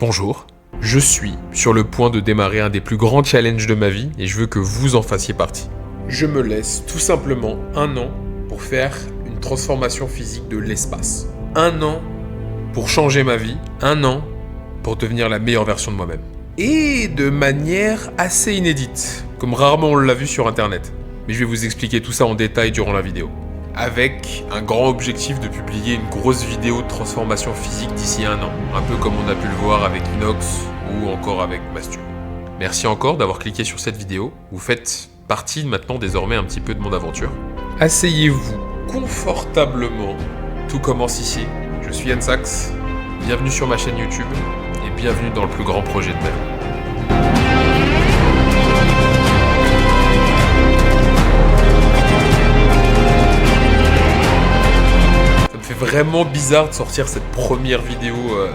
Bonjour, je suis sur le point de démarrer un des plus grands challenges de ma vie et je veux que vous en fassiez partie. Je me laisse tout simplement 1 an pour faire une transformation physique de l'espace. 1 an pour changer ma vie, 1 an pour devenir la meilleure version de moi-même. Et de manière assez inédite, comme rarement on l'a vu sur internet. Mais je vais vous expliquer tout ça en détail durant la vidéo. Avec un grand objectif de publier une grosse vidéo de transformation physique d'ici 1 an, un peu comme on a pu le voir avec Inox ou encore avec Mastu. Merci encore d'avoir cliqué sur cette vidéo, vous faites partie maintenant désormais un petit peu de mon aventure. Asseyez-vous confortablement, tout commence ici. Je suis Yann Sax, bienvenue sur ma chaîne YouTube et bienvenue dans le plus grand projet de ma vie. Vraiment bizarre de sortir cette première vidéo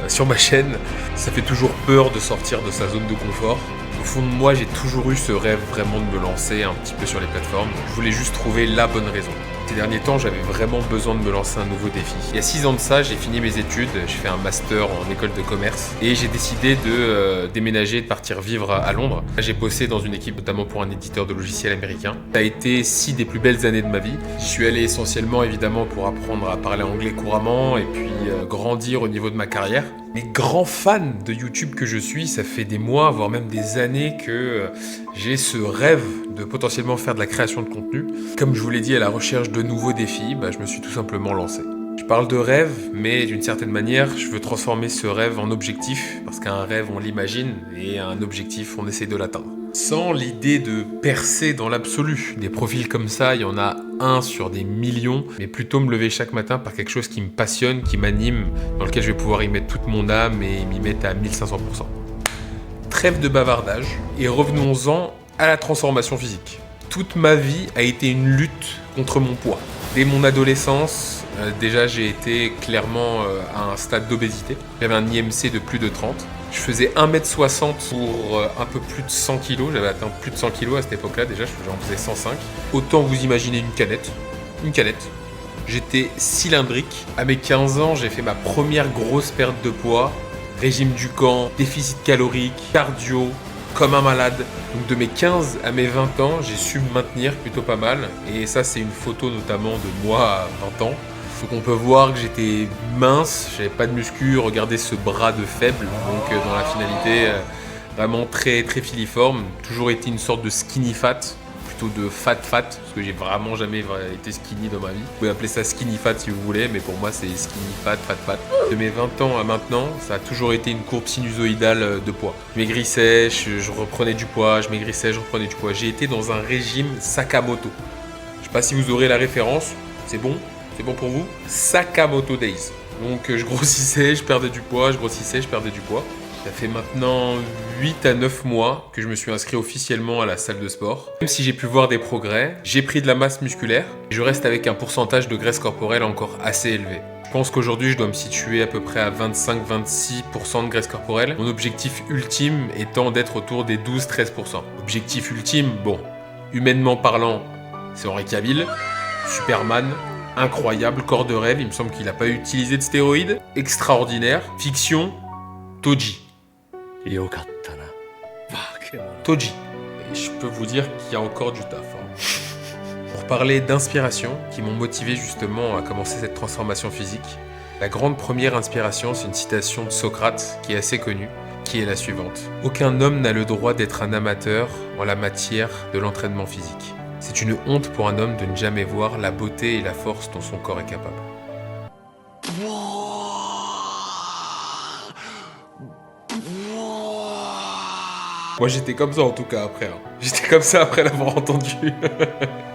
sur ma chaîne. Ça fait toujours peur de sortir de sa zone de confort. Au fond de moi, j'ai toujours eu ce rêve vraiment de me lancer un petit peu sur les plateformes. Je voulais juste trouver la bonne raison. Ces derniers temps, j'avais vraiment besoin de me lancer un nouveau défi. Il y a 6 ans de ça, j'ai fini mes études, j'ai fait un master en école de commerce et j'ai décidé de déménager et de partir vivre à Londres. J'ai bossé dans une équipe notamment pour un éditeur de logiciels américain. Ça a été 6 des plus belles années de ma vie. Je suis allé essentiellement évidemment pour apprendre à parler anglais couramment et puis grandir au niveau de ma carrière. Mais grand fan de YouTube que je suis, ça fait des mois, voire même des années que j'ai ce rêve de potentiellement faire de la création de contenu. Comme je vous l'ai dit, à la recherche de nouveaux défis, je me suis tout simplement lancé. Je parle de rêve, mais d'une certaine manière, je veux transformer ce rêve en objectif, parce qu'un rêve, on l'imagine, et un objectif, on essaie de l'atteindre. Sans l'idée de percer dans l'absolu. Des profils comme ça, il y en a un sur des millions, mais plutôt me lever chaque matin par quelque chose qui me passionne, qui m'anime, dans lequel je vais pouvoir y mettre toute mon âme et m'y mettre à 1500%. Trêve de bavardage, et revenons-en à la transformation physique. Toute ma vie a été une lutte contre mon poids. Dès mon adolescence, déjà j'ai été clairement à un stade d'obésité. J'avais un IMC de plus de 30. Je faisais 1m60 pour un peu plus de 100 kg. J'avais atteint plus de 100 kg à cette époque-là. Déjà, j'en faisais 105. Autant vous imaginer une canette. Une canette. J'étais cylindrique. À mes 15 ans, j'ai fait ma première grosse perte de poids. Régime du camp, déficit calorique, cardio, comme un malade. Donc de mes 15 à mes 20 ans, j'ai su me maintenir plutôt pas mal. Et ça, c'est une photo notamment de moi à 20 ans. Donc on peut voir que j'étais mince, j'avais pas de muscu, regardez ce bras de faible. Donc dans la finalité, vraiment très très filiforme. Toujours été une sorte de skinny fat, plutôt de fat, parce que j'ai vraiment jamais été skinny dans ma vie. Vous pouvez appeler ça skinny fat si vous voulez, mais pour moi c'est skinny fat. De mes 20 ans à maintenant, ça a toujours été une courbe sinusoïdale de poids. Je maigrissais, je reprenais du poids, je maigrissais, je reprenais du poids. J'ai été dans un régime Sakamoto. Je sais pas si vous aurez la référence, c'est bon pour vous? Sakamoto Days. Donc je grossissais, je perdais du poids, je grossissais, je perdais du poids. Ça fait maintenant 8 à 9 mois que je me suis inscrit officiellement à la salle de sport. Même si j'ai pu voir des progrès, j'ai pris de la masse musculaire et je reste avec un pourcentage de graisse corporelle encore assez élevé. Je pense qu'aujourd'hui je dois me situer à peu près à 25-26% de graisse corporelle. Mon objectif ultime étant d'être autour des 12-13%. Objectif ultime, bon, humainement parlant, c'est Henri Cavill, Superman, incroyable, corps de rêve, il me semble qu'il n'a pas utilisé de stéroïdes. Extraordinaire. Fiction, Toji. Toji. Et je peux vous dire qu'il y a encore du taf. Pour parler d'inspiration, qui m'ont motivé justement à commencer cette transformation physique, la grande première inspiration, c'est une citation de Socrate qui est assez connue, qui est la suivante. Aucun homme n'a le droit d'être un amateur en la matière de l'entraînement physique. C'est une honte pour un homme de ne jamais voir la beauté et la force dont son corps est capable. Moi j'étais comme ça en tout cas après. J'étais comme ça après l'avoir entendu.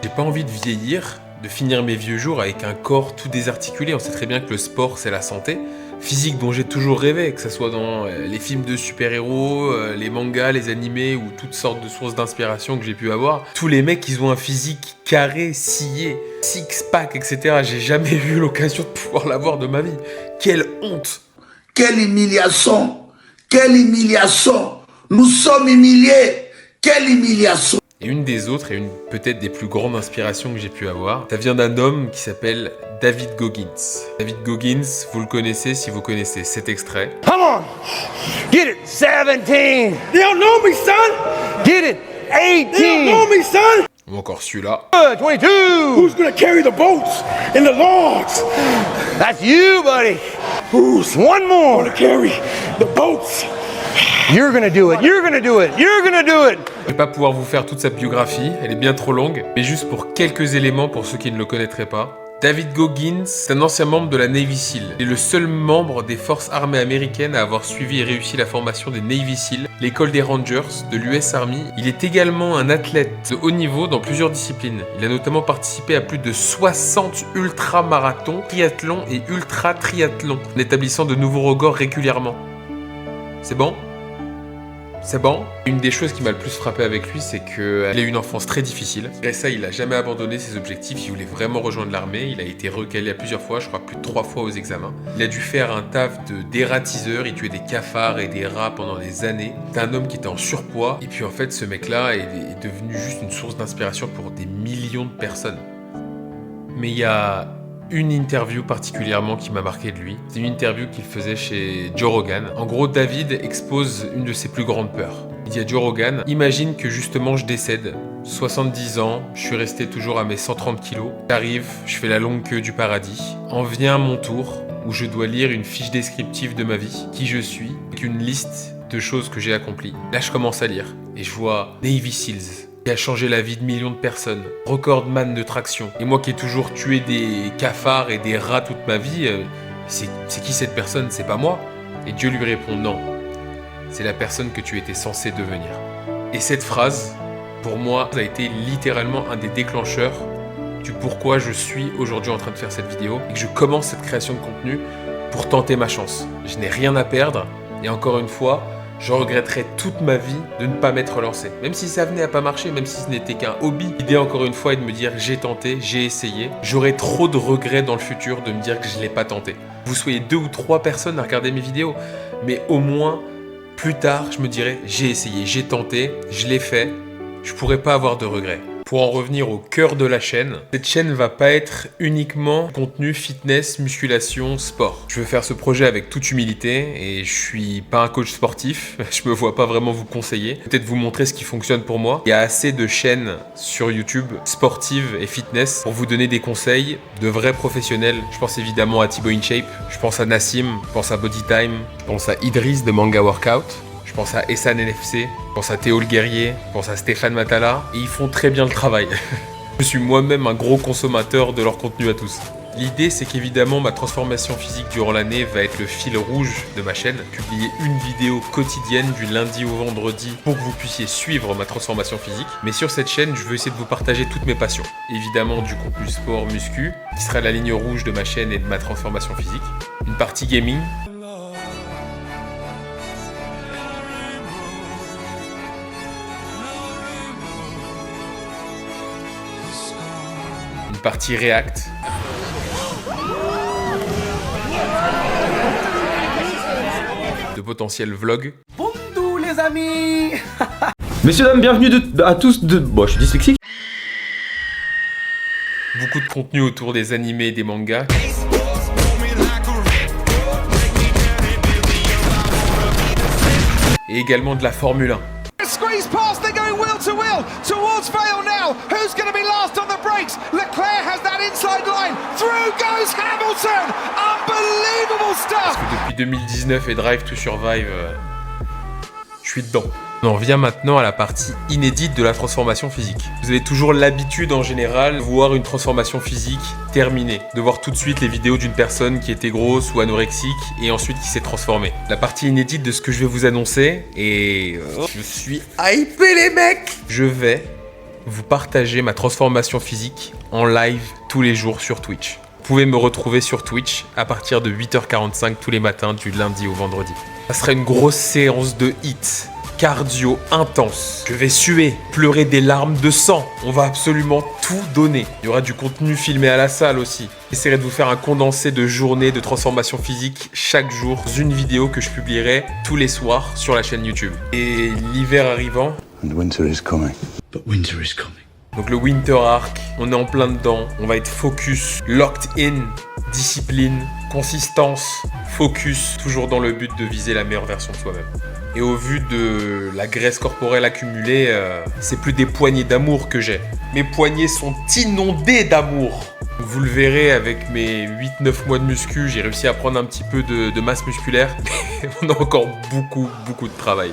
J'ai pas envie de vieillir, de finir mes vieux jours avec un corps tout désarticulé. On sait très bien que le sport c'est la santé. Physique dont j'ai toujours rêvé, que ce soit dans les films de super-héros, les mangas, les animés ou toutes sortes de sources d'inspiration que j'ai pu avoir. Tous les mecs, ils ont un physique carré, scié, six-pack, etc. J'ai jamais eu l'occasion de pouvoir l'avoir de ma vie. Quelle honte! Quelle humiliation! Quelle humiliation! Nous sommes humiliés! Quelle humiliation! Et une des autres, et une peut-être des plus grandes inspirations que j'ai pu avoir, ça vient d'un homme qui s'appelle David Goggins. David Goggins, vous le connaissez si vous connaissez cet extrait. Come on! Get it! 17! They don't know me, son! Get it! 18! They don't know me, son! Ou encore celui-là. 22! Who's gonna carry the boats and the logs? That's you, buddy! Who's one more gonna carry the boats? You're gonna do it! You're gonna do it! You're gonna do it! Je vais pas pouvoir vous faire toute sa biographie, elle est bien trop longue, mais juste pour quelques éléments pour ceux qui ne le connaîtraient pas. David Goggins, c'est un ancien membre de la Navy SEAL. Il est le seul membre des forces armées américaines à avoir suivi et réussi la formation des Navy SEAL, l'école des Rangers de l'US Army. Il est également un athlète de haut niveau dans plusieurs disciplines. Il a notamment participé à plus de 60 ultramarathons, triathlons et ultra-triathlons, en établissant de nouveaux records régulièrement. C'est bon ? C'est bon. Une des choses qui m'a le plus frappé avec lui, c'est qu'il a eu une enfance très difficile. Et ça, il a jamais abandonné ses objectifs. Il voulait vraiment rejoindre l'armée. Il a été recalé à plusieurs fois, je crois plus de 3 fois aux examens. Il a dû faire un taf de dératiseur. Il tuait des cafards et des rats pendant des années. C'était un homme qui était en surpoids. Et puis en fait, ce mec-là est devenu juste une source d'inspiration pour des millions de personnes. Mais il y a une interview particulièrement qui m'a marqué de lui. C'est une interview qu'il faisait chez Joe Rogan. En gros, David expose une de ses plus grandes peurs. Il dit à Joe Rogan, imagine que justement je décède. 70 ans, je suis resté toujours à mes 130 kilos. J'arrive, je fais la longue queue du paradis. En vient mon tour où je dois lire une fiche descriptive de ma vie, qui je suis, avec une liste de choses que j'ai accomplies. Là, je commence à lire et je vois Navy SEALs, qui a changé la vie de millions de personnes, recordman de traction. Et moi qui ai toujours tué des cafards et des rats toute ma vie, c'est qui cette personne? C'est pas moi. Et Dieu lui répond non, c'est la personne que tu étais censé devenir. Et cette phrase, pour moi, ça a été littéralement un des déclencheurs du pourquoi je suis aujourd'hui en train de faire cette vidéo et que je commence cette création de contenu pour tenter ma chance. Je n'ai rien à perdre et encore une fois, je regretterais toute ma vie de ne pas m'être lancé. Même si ça venait à pas marcher, même si ce n'était qu'un hobby. L'idée encore une fois est de me dire j'ai tenté, j'ai essayé. J'aurais trop de regrets dans le futur de me dire que je ne l'ai pas tenté. Vous soyez 2 ou 3 personnes à regarder mes vidéos, mais au moins plus tard je me dirais j'ai essayé, j'ai tenté, je l'ai fait. Je pourrais pas avoir de regrets. Pour en revenir au cœur de la chaîne, cette chaîne va pas être uniquement contenu fitness, musculation, sport. Je veux faire ce projet avec toute humilité et je suis pas un coach sportif, je me vois pas vraiment vous conseiller. Peut-être vous montrer ce qui fonctionne pour moi. Il y a assez de chaînes sur YouTube sportives et fitness pour vous donner des conseils de vrais professionnels. Je pense évidemment à Thibaut InShape, je pense à Nassim, je pense à Bodytime, je pense à Idriss de Manga Workout. Je pense à Essan NFC, je pense à Théo le Guerrier, je pense à Stéphane Matala, et ils font très bien le travail. Je suis moi-même un gros consommateur de leur contenu à tous. L'idée, c'est qu'évidemment, ma transformation physique durant l'année va être le fil rouge de ma chaîne. Publier une vidéo quotidienne du lundi au vendredi pour que vous puissiez suivre ma transformation physique. Mais sur cette chaîne, je veux essayer de vous partager toutes mes passions. Évidemment, du contenu sport, muscu, qui sera la ligne rouge de ma chaîne et de ma transformation physique. Une partie gaming. Partie React. De potentiels vlogs. Bonjour les amis. Messieurs, dames, bienvenue à tous de... Bon, je suis dyslexique. Beaucoup de contenu autour des animés et des mangas. Et également de la Formule 1. Squeeze past, they're going wheel to wheel towards Vale now. Who's going to be last on the brakes? Leclerc has that inside line. Through goes Hamilton. Unbelievable stuff. Parce que depuis 2019 et Drive to Survive, je suis dedans. On en vient maintenant à la partie inédite de la transformation physique. Vous avez toujours l'habitude en général de voir une transformation physique terminée, de voir tout de suite les vidéos d'une personne qui était grosse ou anorexique et ensuite qui s'est transformée. La partie inédite de ce que je vais vous annoncer, et je suis hypé les mecs. Je vais vous partager ma transformation physique en live tous les jours sur Twitch. Vous pouvez me retrouver sur Twitch à partir de 8h45 tous les matins du lundi au vendredi. Ça sera une grosse séance de hits. Cardio intense. Je vais suer, pleurer des larmes de sang. On va absolument tout donner. Il y aura du contenu filmé à la salle aussi. J'essaierai de vous faire un condensé de journées de transformation physique chaque jour. Une vidéo que je publierai tous les soirs sur la chaîne YouTube. Et l'hiver arrivant... And winter is coming. But winter is coming. Donc le Winter Arc, on est en plein dedans, on va être focus, locked in, discipline, consistance, focus, toujours dans le but de viser la meilleure version de soi-même. Et au vu de la graisse corporelle accumulée, c'est plus des poignées d'amour que j'ai. Mes poignets sont inondés d'amour. Vous le verrez avec mes 8-9 mois de muscu, j'ai réussi à prendre un petit peu de masse musculaire, mais on a encore beaucoup de travail.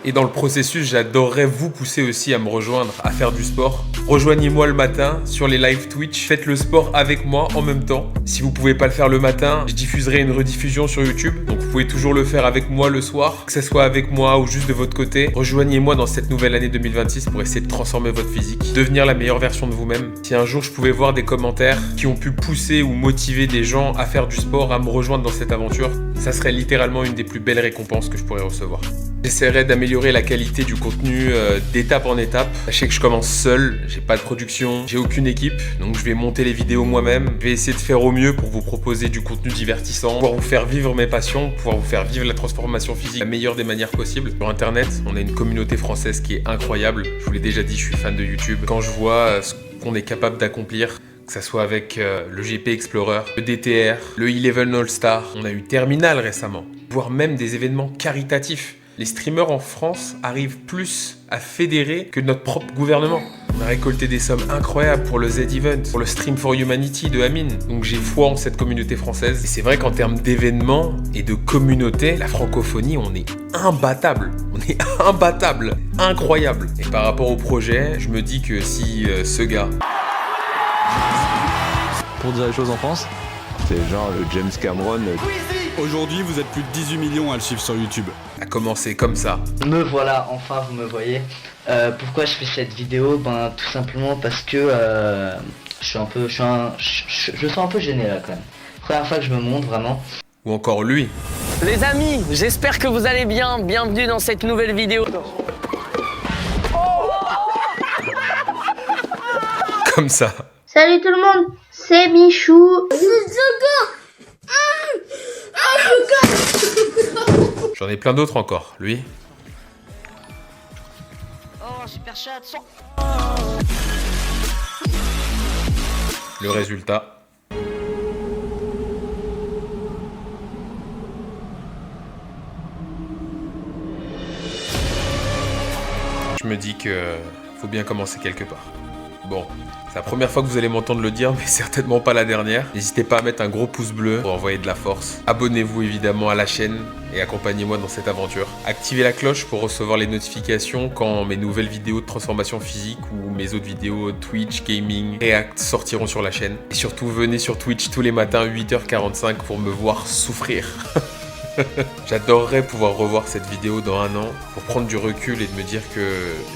Et dans le processus, j'adorerais vous pousser aussi à me rejoindre, à faire du sport. Rejoignez-moi le matin sur les live Twitch. Faites le sport avec moi en même temps. Si vous pouvez pas le faire le matin, je diffuserai une rediffusion sur YouTube. Donc vous pouvez toujours le faire avec moi le soir, que ce soit avec moi ou juste de votre côté. Rejoignez-moi dans cette nouvelle année 2026 pour essayer de transformer votre physique, devenir la meilleure version de vous-même. Si un jour je pouvais voir des commentaires qui ont pu pousser ou motiver des gens à faire du sport, à me rejoindre dans cette aventure, ça serait littéralement une des plus belles récompenses que je pourrais recevoir. J'essaierai d'améliorer la qualité du contenu d'étape en étape. Sachez que je commence seul, j'ai pas de production, j'ai aucune équipe, donc je vais monter les vidéos moi-même. Je vais essayer de faire au mieux pour vous proposer du contenu divertissant, pouvoir vous faire vivre mes passions, pouvoir vous faire vivre la transformation physique de la meilleure des manières possibles. Sur internet, on a une communauté française qui est incroyable. Je vous l'ai déjà dit, je suis fan de YouTube. Quand je vois ce qu'on est capable d'accomplir, que ça soit avec le GP Explorer, le DTR, le E11 All-Star, on a eu Terminal récemment, voire même des événements caritatifs. Les streamers en France arrivent plus à fédérer que notre propre gouvernement. On a récolté des sommes incroyables pour le Z-Event, pour le Stream for Humanity de Amine. Donc j'ai foi en cette communauté française. Et c'est vrai qu'en termes d'événements et de communauté, la francophonie, on est imbattable. On est imbattable, incroyable. Et par rapport au projet, je me dis que si ce gars... Pour dire les choses en France, c'est genre le James Cameron. Aujourd'hui, vous êtes plus de 18 millions à le suivre sur YouTube. A commencé comme ça. Me voilà, enfin vous me voyez. Pourquoi je fais cette vidéo? Ben tout simplement parce que je sens un peu gêné là quand même. Première fois que je me montre vraiment. Ou encore lui. Les amis, j'espère que vous allez bien. Bienvenue dans cette nouvelle vidéo. Comme ça. Salut tout le monde, c'est Michou. J'en ai plein d'autres encore, lui. Oh, super chat, Le résultat. Je me dis que faut bien commencer quelque part. Bon, c'est la première fois que vous allez m'entendre le dire, mais certainement pas la dernière. N'hésitez pas à mettre un gros pouce bleu pour envoyer de la force. Abonnez-vous évidemment à la chaîne et accompagnez-moi dans cette aventure. Activez la cloche pour recevoir les notifications quand mes nouvelles vidéos de transformation physique ou mes autres vidéos Twitch, Gaming, React sortiront sur la chaîne. Et surtout, venez sur Twitch tous les matins 8h45 pour me voir souffrir. J'adorerais pouvoir revoir cette vidéo dans un an pour prendre du recul et de me dire que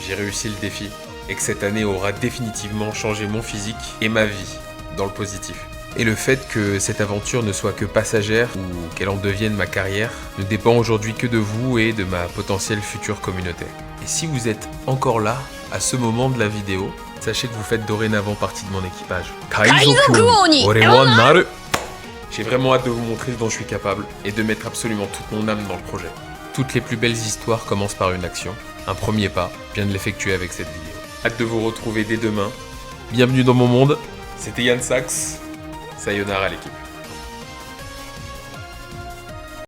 j'ai réussi le défi. Et que cette année aura définitivement changé mon physique et ma vie dans le positif. Et le fait que cette aventure ne soit que passagère ou qu'elle en devienne ma carrière ne dépend aujourd'hui que de vous et de ma potentielle future communauté. Et si vous êtes encore là, à ce moment de la vidéo, sachez que vous faites dorénavant partie de mon équipage. J'ai vraiment hâte de vous montrer ce dont je suis capable et de mettre absolument toute mon âme dans le projet. Toutes les plus belles histoires commencent par une action. Un premier pas, je viens de l'effectuer avec cette vidéo. Hâte de vous retrouver dès demain. Bienvenue dans mon monde. C'était Yann Sachs. Sayonara l'équipe.